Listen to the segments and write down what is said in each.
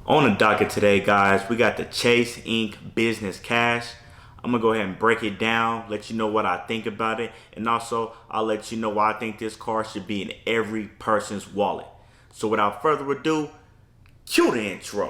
On the docket today, guys, we got the Chase Ink Business Cash. I'm gonna go ahead and break it down, let you know what I think about it, and also I'll let you know why I think this card should be in every person's wallet. So without further ado, cue the intro.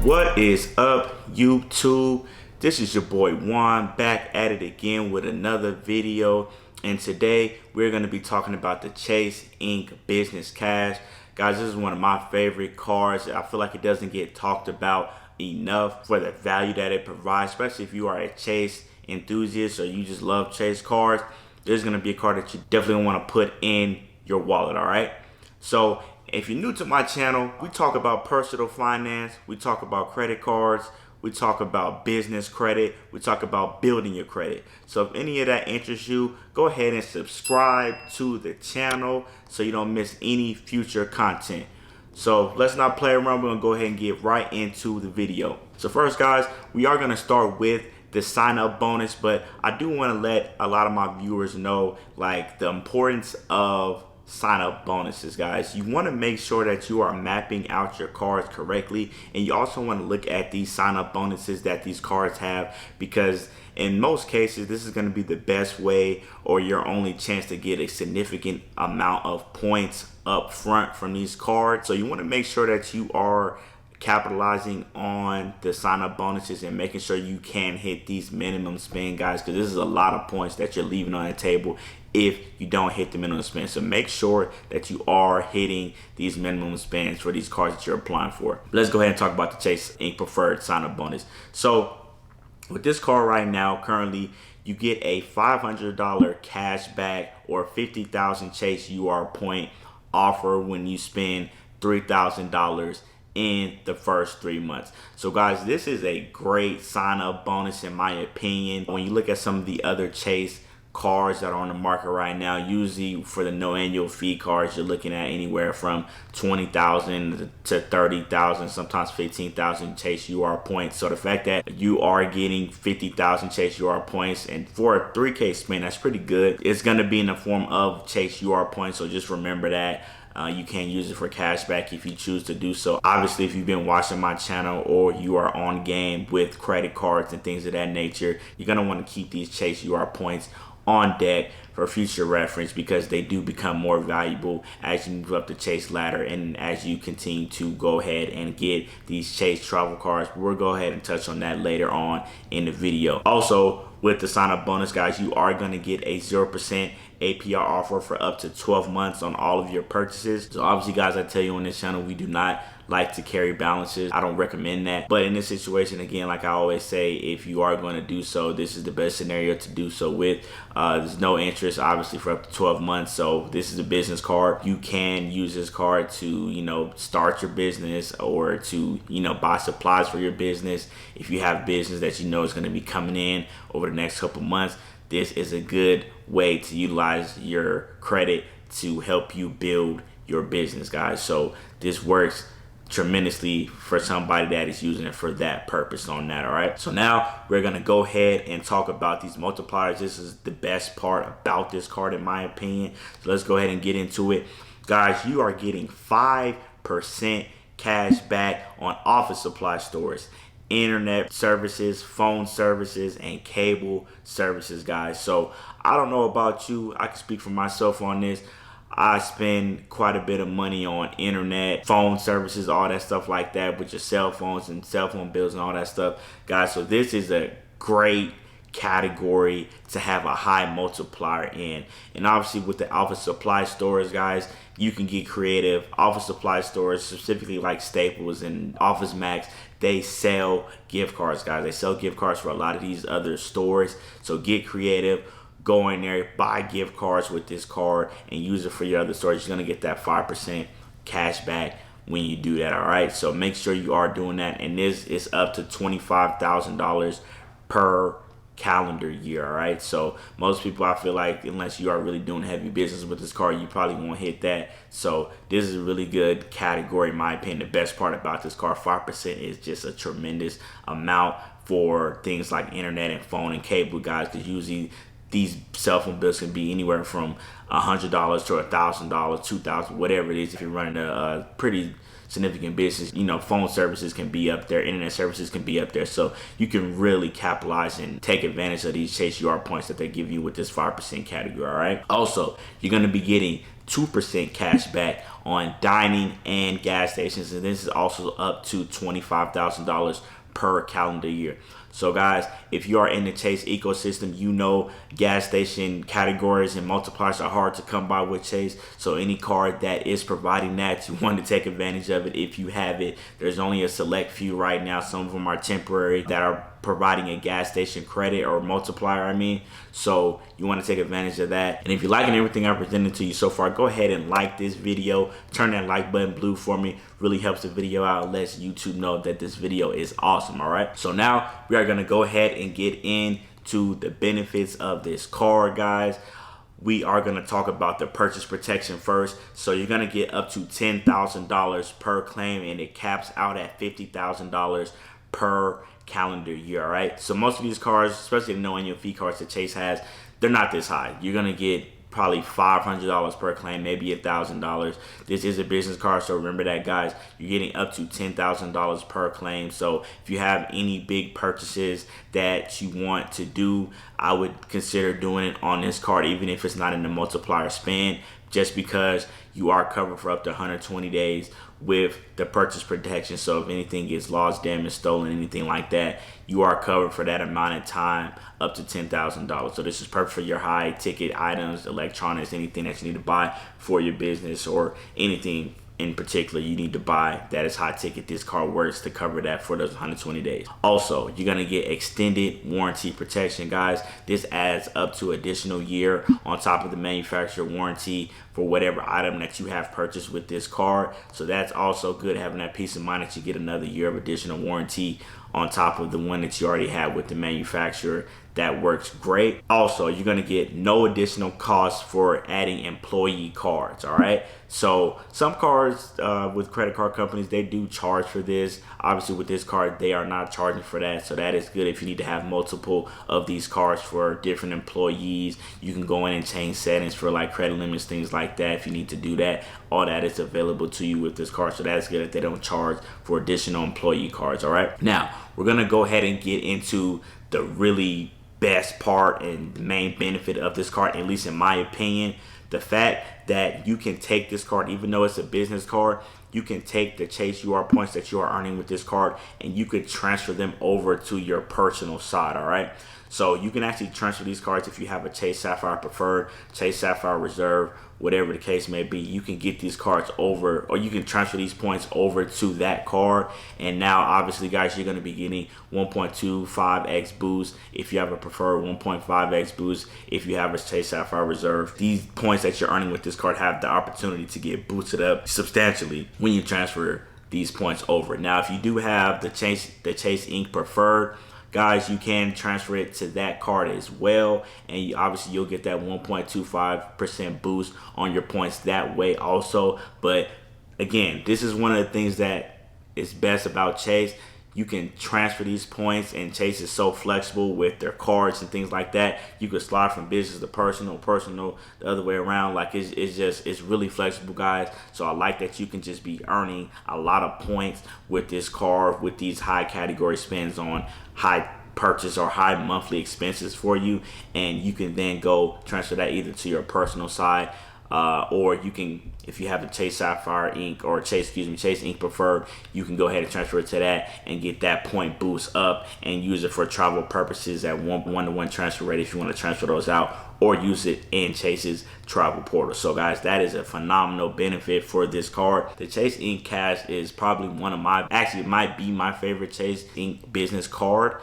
What is up, YouTube? This is your boy Juan back at it again with another video, and today we're going to be talking about the Chase Ink Business Cash. Guys, this is one of my favorite cards. I feel like it doesn't get talked about enough for the value that it provides, especially if you are a Chase enthusiast or you just love Chase cards. This is going to be a card that you definitely want to put in your wallet, all right? So if you're new to my channel, we talk about personal finance, we talk about credit cards, we talk about business credit, we talk about building your credit. So if any of that interests you, go ahead and subscribe to the channel so you don't miss any future content. So let's not play around, we're gonna go ahead and get right into the video. So first, guys, we are gonna start with the sign up bonus, but I do wanna let a lot of my viewers know like the importance of sign up bonuses, guys. You want to make sure that you are mapping out your cards correctly, and you also want to look at these sign up bonuses that these cards have, because in most cases this is going to be the best way or your only chance to get a significant amount of points up front from these cards. So you want to make sure that you are capitalizing on the sign up bonuses and making sure you can hit these minimum spend, guys, because this is a lot of points that you're leaving on the table if you don't hit the minimum spend. So make sure that you are hitting these minimum spends for these cards that you're applying for. Let's go ahead and talk about the Chase Ink Preferred sign up bonus. So with this card right now, currently you get a $500 cash back or 50,000 Chase UR point offer when you spend $3,000 in the first 3 months. So guys, this is a great sign up bonus in my opinion. When you look at some of the other Chase cards that are on the market right now, usually for the no annual fee cards, you're looking at anywhere from 20,000 to 30,000, sometimes 15,000 Chase UR points. So the fact that you are getting 50,000 Chase UR points, and for a 3K spin, that's pretty good. It's going to be in the form of Chase UR points, so just remember that. You can use it for cash back if you choose to do so. Obviously, if you've been watching my channel or you are on game with credit cards and things of that nature, you're going to want to keep these Chase UR points on deck for future reference, because they do become more valuable as you move up the Chase ladder and as you continue to go ahead and get these Chase travel cards. We'll go ahead and touch on that later on in the video. Also, with the sign up bonus, guys, you are going to get a 0% APR offer for up to 12 months on all of your purchases. So obviously, guys, I tell you on this channel, we do not like to carry balances. I don't recommend that. But in this situation, again, like I always say, if you are going to do so, this is the best scenario to do so with. There's no interest, obviously, for up to 12 months. So this is a business card. You can use this card to, start your business or to, buy supplies for your business. If you have business that you know is going to be coming in over the next couple months, this is a good way to utilize your credit to help you build your business, guys. So this works tremendously for somebody that is using it for that purpose on that. All right, so now we're gonna go ahead and talk about these multipliers. This is the best part about this card in my opinion, so let's go ahead and get into it. Guys, you are getting 5% cash back on office supply stores, internet services, phone services, and cable services, guys. So I don't know about you, I can speak for myself on this. I spend quite a bit of money on internet, phone services, all that stuff like that, with your cell phones and cell phone bills and all that stuff, guys. So this is a great category to have a high multiplier in. And obviously with the office supply stores, guys, you can get creative. Office supply stores, specifically like Staples and Office Max, they sell gift cards, guys. They sell gift cards for a lot of these other stores. So get creative. Go in there, buy gift cards with this card and use it for your other stores. You're gonna get that 5% cash back when you do that. All right, so make sure you are doing that, and this is up to $25,000 per calendar year. All right, so most people, I feel like, unless you are really doing heavy business with this card, you probably won't hit that. So this is a really good category in my opinion. The best part about this card, 5% is just a tremendous amount for things like internet and phone and cable, guys, because usually these cell phone bills can be anywhere from $100 to $1,000, $2,000, whatever it is. If you're running a pretty significant business, you know, phone services can be up there, internet services can be up there, so you can really capitalize and take advantage of these Chase UR points that they give you with this 5% category. All right, also you're going to be getting 2% cash back on dining and gas stations, and this is also up to $25,000 per calendar year. So guys, if you are in the Chase ecosystem, you know gas station categories and multipliers are hard to come by with Chase. So any card that is providing that, you want to take advantage of it if you have it. There's only a select few right now. Some of them are temporary that are providing a gas station credit or multiplier, so you want to take advantage of that. And if you're liking everything I presented to you so far, go ahead and like this video. Turn that like button blue for me. Really helps the video out, lets YouTube know that this video is awesome. All right, so now we are going to go ahead and get into the benefits of this card, guys. We are going to talk about the purchase protection first. So you're going to get up to $10,000 per claim, and it caps out at $50,000 per calendar year. All right, so most of these cards, especially the no annual fee cards that Chase has, they're not this high. You're going to get probably $500 per claim, maybe $1,000. This is a business card, so remember that, guys. You're getting up to $10,000 per claim. So if you have any big purchases that you want to do, I would consider doing it on this card, even if it's not in the multiplier span, just because you are covered for up to 120 days with the purchase protection. So if anything gets lost, damaged, stolen, anything like that, you are covered for that amount of time, up to $10,000. So this is perfect for your high ticket items, electronics, anything that you need to buy for your business, or anything in particular you need to buy that is high ticket. This card works to cover that for those 120 days. Also, you're going to get extended warranty protection, guys. This adds up to additional year on top of the manufacturer warranty for whatever item that you have purchased with this card. So that's also good, having that peace of mind that you get another year of additional warranty on top of the one that you already have with the manufacturer. That works great. Also, you're going to get no additional cost for adding employee cards. All right, so some cards with credit card companies, they do charge for this. Obviously with this card, they are not charging for that, so that is good. If you need to have multiple of these cards for different employees, you can go in and change settings for like credit limits, things like that. If you need to do that, all that is available to you with this card, so that's good that they don't charge for additional employee cards. All right, now we're gonna go ahead and get into the really best part and the main benefit of this card, at least in my opinion. The fact that you can take this card, even though it's a business card, you can take the Chase UR points that you are earning with this card and you could transfer them over to your personal side. All right, so you can actually transfer these cards if you have a Chase Sapphire Preferred, Chase Sapphire Reserve, whatever the case may be. You can get these cards over, or you can transfer these points over to that card. And now obviously, guys, you're going to be getting 1.25x boost if you have a Preferred, 1.5x boost if you have a Chase Sapphire Reserve. These points that you're earning with this card have the opportunity to get boosted up substantially when you transfer these points over. Now if you do have the Chase Ink Preferred, guys, you can transfer it to that card as well, and obviously you'll get that 1.25% boost on your points that way also. But again, this is one of the things that is best about Chase. You can transfer these points, and Chase is so flexible with their cards and things like that. You could slide from business to personal, the other way around. Like it's really flexible, guys. So I like that you can just be earning a lot of points with this card, with these high category spends on high purchase or high monthly expenses for you, and you can then go transfer that either to your personal side, or you can, if you have the Chase Sapphire Ink or Chase Ink Preferred, you can go ahead and transfer it to that and get that point boost up and use it for travel purposes at one-to-one transfer rate if you want to transfer those out, or use it in Chase's travel portal. So guys, that is a phenomenal benefit for this card. The Chase Ink Cash is probably one of my, actually it might be my favorite Chase Ink business card.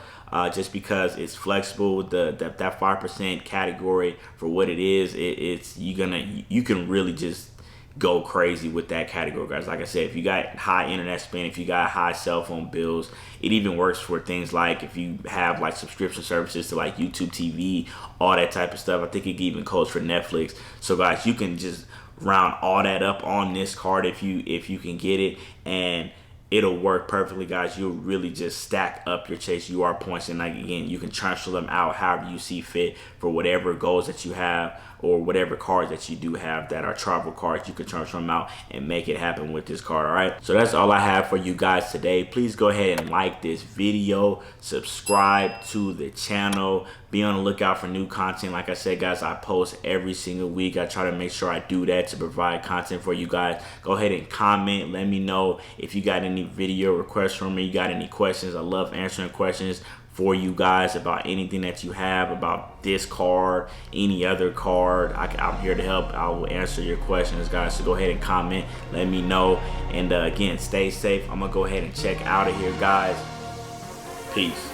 Just because it's flexible, that 5% category for what it is, you can really just go crazy with that category, guys. Like I said, if you got high internet spend, if you got high cell phone bills, it even works for things like if you have like subscription services to like YouTube TV, all that type of stuff. I think it even codes for Netflix. So guys, you can just round all that up on this card if you can get it, and it'll work perfectly, guys. You'll really just stack up your Chase UR points, and like, again, you can transfer them out however you see fit for whatever goals that you have, or whatever cards that you do have that are travel cards. You can transfer them out and make it happen with this card. All right, so that's all I have for you guys today. Please go ahead and like this video, subscribe to the channel, be on the lookout for new content. Like I said, guys, I post every single week. I try to make sure I do that to provide content for you guys. Go ahead and comment, let me know if you got any video requests from me, you got any questions. I love answering questions for you guys about anything that you have about this card, any other card. I'm here to help. I will answer your questions, guys. So go ahead and comment, let me know. And again, stay safe. I'm gonna go ahead and check out of here, guys. Peace.